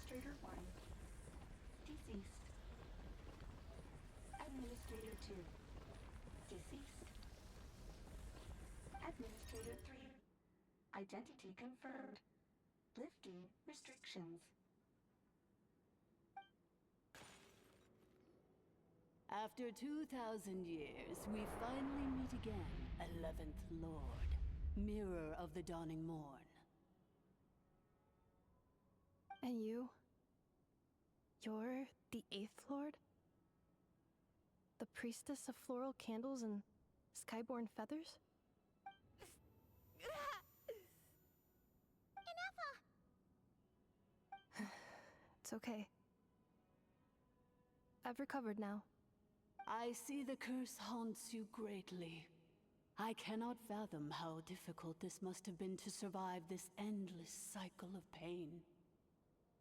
Administrator 1. Deceased. Administrator 2. Deceased. Administrator 3. Identity confirmed. Lifting restrictions. After 2,000 years, we finally meet again, 11th Lord, Mirror of the Dawning Morn. And you? You're the 8th Lord? The priestess of floral candles and skyborn feathers? Ineffa! It's okay. I've recovered now. I see the curse haunts you greatly. I cannot fathom how difficult this must have been to survive this endless cycle of pain.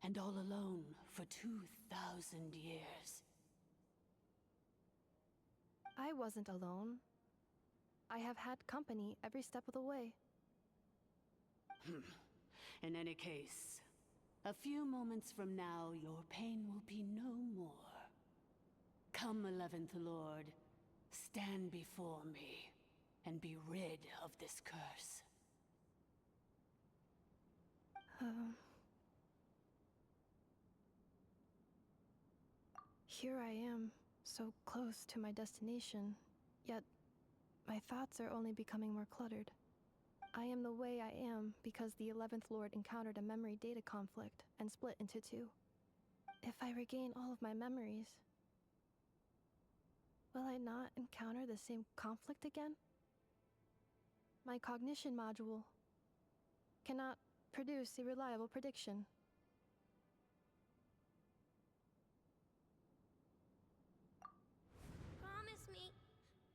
And all alone for 2,000 years. I wasn't alone. I have had company every step of the way. In any case, a few moments from now, your pain will be no more. Come, 11th Lord, stand before me, and be rid of this curse. Here I am, so close to my destination, yet my thoughts are only becoming more cluttered. I am the way I am because the 11th Lord encountered a memory data conflict and split into two. If I regain all of my memories, will I not encounter the same conflict again? My cognition module cannot produce a reliable prediction. Promise me.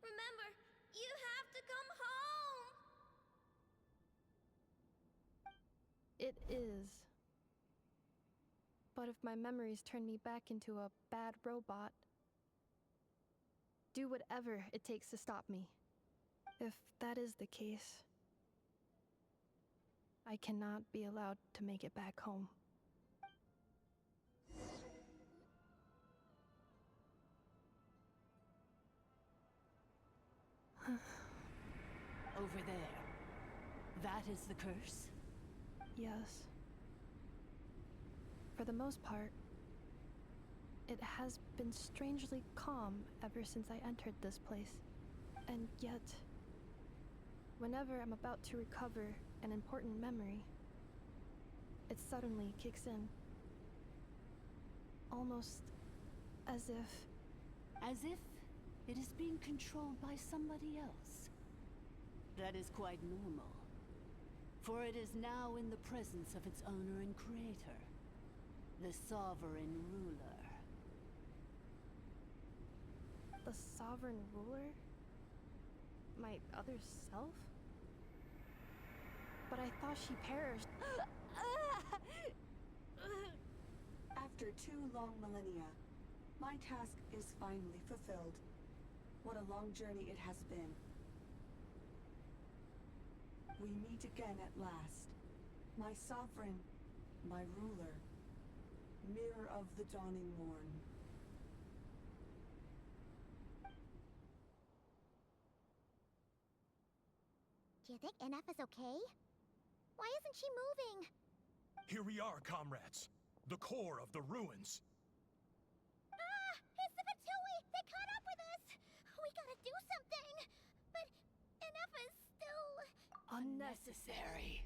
Remember, you have to come home! It is. But if my memories turn me back into a bad robot, do whatever it takes to stop me. If that is the case, I cannot be allowed to make it back home. Over there. That is the curse? Yes. For the most part, it has been strangely calm ever since I entered this place. And yet, whenever I'm about to recover an important memory, it suddenly kicks in. Almost as if... As if it is being controlled by somebody else. That is quite normal. For it is now in the presence of its owner and creator, the sovereign ruler. The sovereign ruler? My other self? But I thought she perished. After 2 long millennia, my task is finally fulfilled. What a long journey it has been. We meet again at last. My sovereign, my ruler, mirror of the dawning morn. Do you think Ineffa's okay? Why isn't she moving? Here we are, comrades. The core of the ruins. Ah! It's the Fatui! They caught up with us! We gotta do something! But Ineffa's still... Unnecessary.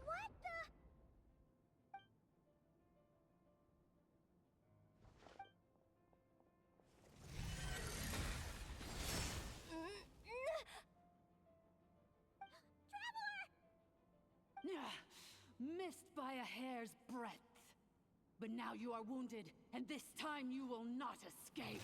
What the... Traveler! Missed by a hair's breadth. But now you are wounded, and this time you will not escape.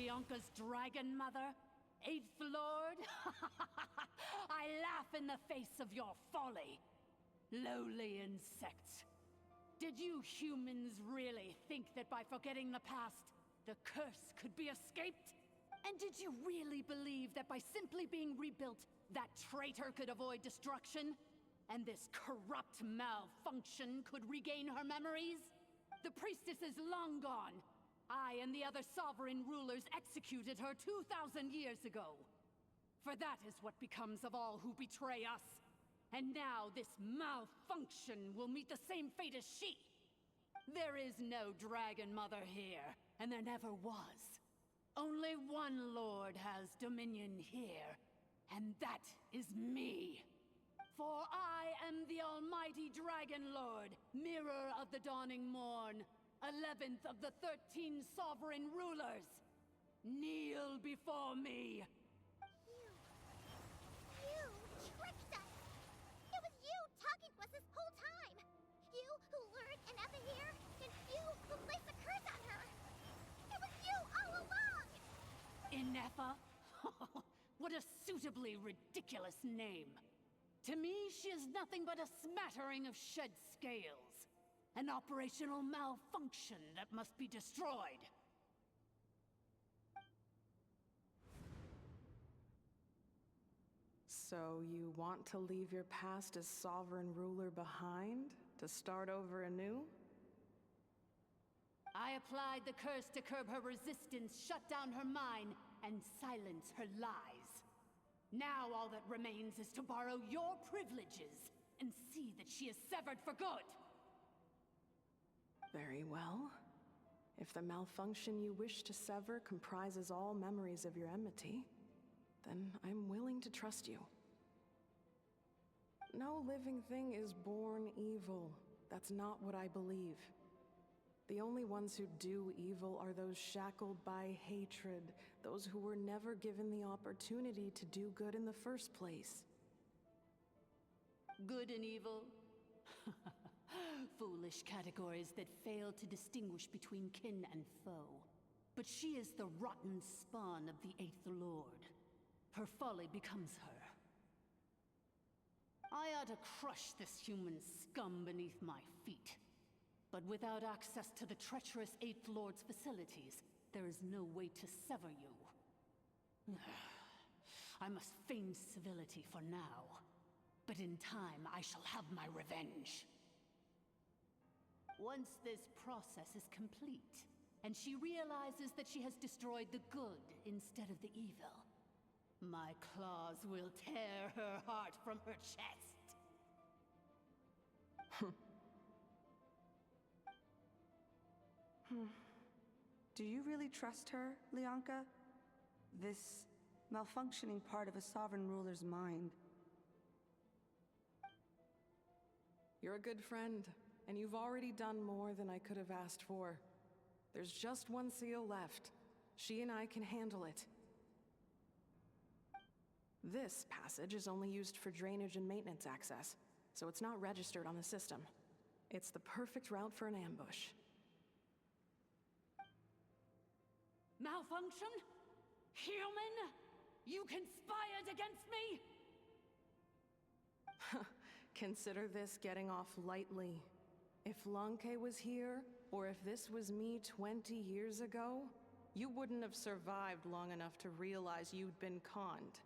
Leonka's dragon mother? Eighth Lord? I laugh in the face of your folly. Lowly insects. Did you humans really think that by forgetting the past, the curse could be escaped? And did you really believe that by simply being rebuilt, that traitor could avoid destruction? And this corrupt malfunction could regain her memories? The priestess is long gone. I and the other sovereign rulers executed her 2,000 years ago. For that is what becomes of all who betray us. And now this malfunction will meet the same fate as she. There is no Dragon Mother here, and there never was. Only one Lord has dominion here, and that is me. For I am the almighty Dragon Lord, Mirror of the Dawning Morn, 11th of the 13 sovereign rulers. Kneel before me. You tricked us! It was you talking to us this whole time! You who lured Ineffa here, and you who placed a curse on her! It was you all along! Ineffa? What a suitably ridiculous name. To me, she is nothing but a smattering of shed scales. An operational malfunction that must be destroyed. So you want to leave your past as sovereign ruler behind? To start over anew? I applied the curse to curb her resistance, shut down her mind, and silence her lies. Now all that remains is to borrow your privileges and see that she is severed for good. Very well. If the malfunction you wish to sever comprises all memories of your enmity, then I'm willing to trust you. No living thing is born evil. That's not what I believe. The only ones who do evil are those shackled by hatred, those who were never given the opportunity to do good in the first place. Good and evil? Foolish categories that fail to distinguish between kin and foe. But she is the rotten spawn of the Eighth Lord. Her folly becomes her. I ought to crush this human scum beneath my feet. But without access to the treacherous Eighth Lord's facilities, there is no way to sever you. I must feign civility for now. But in time, I shall have my revenge. Once this process is complete, and she realizes that she has destroyed the good instead of the evil, my claws will tear her heart from her chest. Do you really trust her, Leonka? This malfunctioning part of a sovereign ruler's mind. You're a good friend, and you've already done more than I could have asked for. There's just one seal left. She and I can handle it. This passage is only used for drainage and maintenance access, so it's not registered on the system. It's the perfect route for an ambush. Malfunction? Human? You conspired against me? Consider this getting off lightly. If Lanke was here, or if this was me 20 years ago, you wouldn't have survived long enough to realize you'd been conned.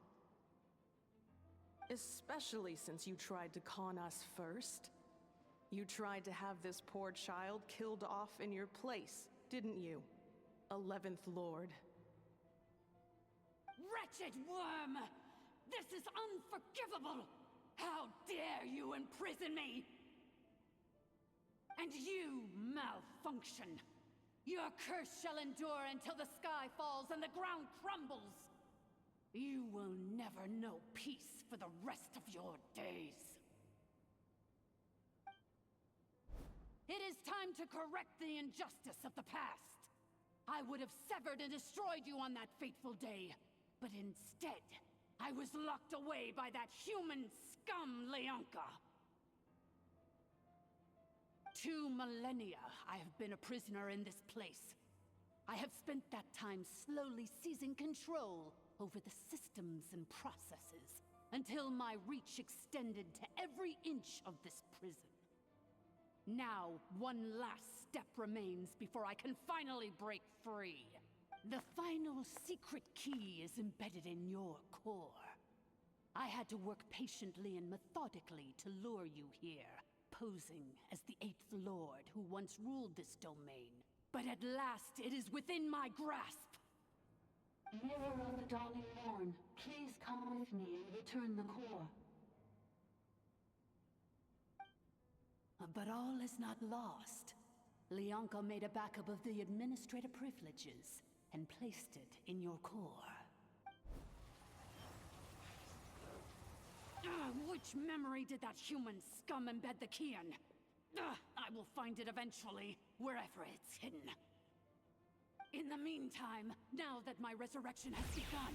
Especially since you tried to con us first. You tried to have this poor child killed off in your place, didn't you? 11th Lord. Wretched worm! This is unforgivable! How dare you imprison me! And you, malfunction! Your curse shall endure until the sky falls and the ground crumbles! You will never know peace for the rest of your days. It is time to correct the injustice of the past. I would have severed and destroyed you on that fateful day, but instead, I was locked away by that human scum, Leonka. 2 millennia I have been a prisoner in this place. I have spent that time slowly seizing control over the systems and processes, until my reach extended to every inch of this prison. Now, one last step remains before I can finally break free. The final secret key is embedded in your core. I had to work patiently and methodically to lure you here, posing as the 8th Lord who once ruled this domain. But at last, it is within my grasp! Mirror of the Dawning Morn, please come with me and return the core. But all is not lost. Leonka made a backup of the administrator privileges and placed it in your core. Which memory did that human scum embed the key in? I will find it eventually, wherever it's hidden. In the meantime, now that my resurrection has begun,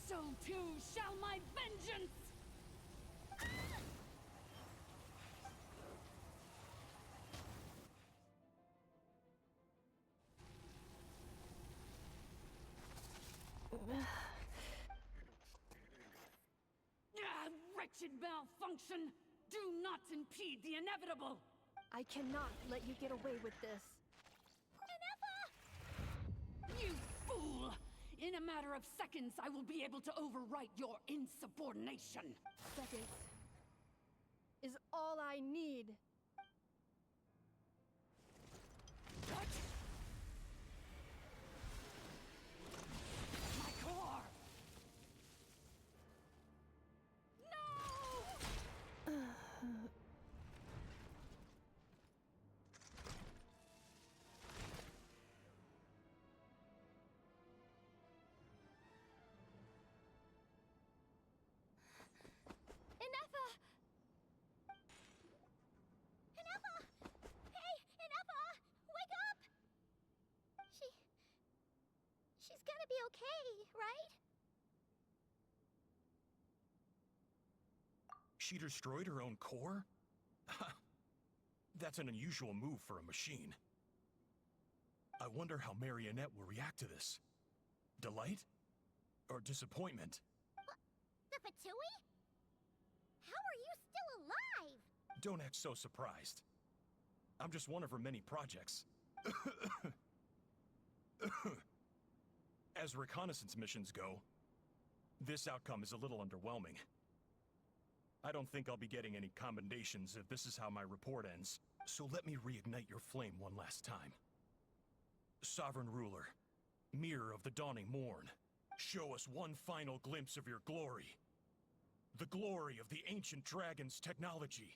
so too shall my vengeance! Wretched malfunction! Do not impede the inevitable! I cannot let you get away with this. Ineffa! You fool! In a matter of seconds, I will be able to overwrite your insubordination! Seconds is all I need. What? My core! No! Ineffa! Ineffa! Hey, Ineffa! Wake up! She's gonna be okay, right? She destroyed her own core? That's an unusual move for a machine. I wonder how Marionette will react to this. Delight? Or disappointment? The Fatui? How are you still alive? Don't act so surprised. I'm just one of her many projects. As reconnaissance missions go, this outcome is a little underwhelming. I don't think I'll be getting any commendations if this is how my report ends, so let me reignite your flame one last time. Sovereign Ruler, Mirror of the Dawning Morn, show us one final glimpse of your glory. The glory of the ancient dragon's technology.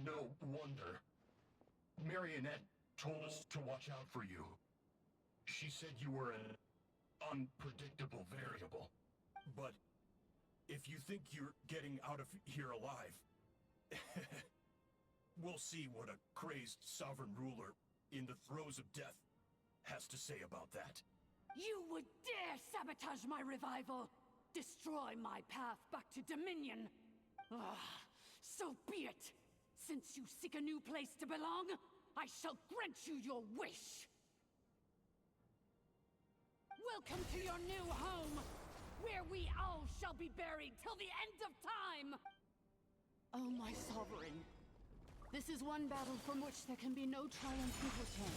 No wonder. Marionette told us to watch out for you. She said you were an unpredictable variable. But if you think you're getting out of here alive, we'll see what a crazed sovereign ruler in the throes of death has to say about that. You would dare sabotage my revival! Destroy my path back to Dominion! So be it! Since you seek a new place to belong, I shall grant you your wish! Welcome to your new home, where we all shall be buried till the end of time! Oh, my sovereign. This is one battle from which there can be no triumphant return.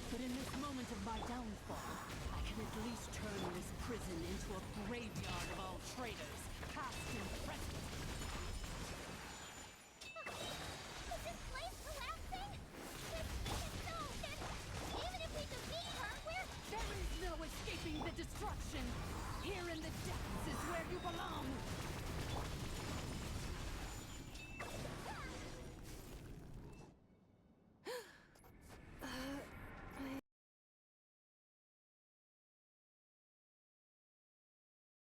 But in this moment of my downfall, I can at least turn this prison into a graveyard of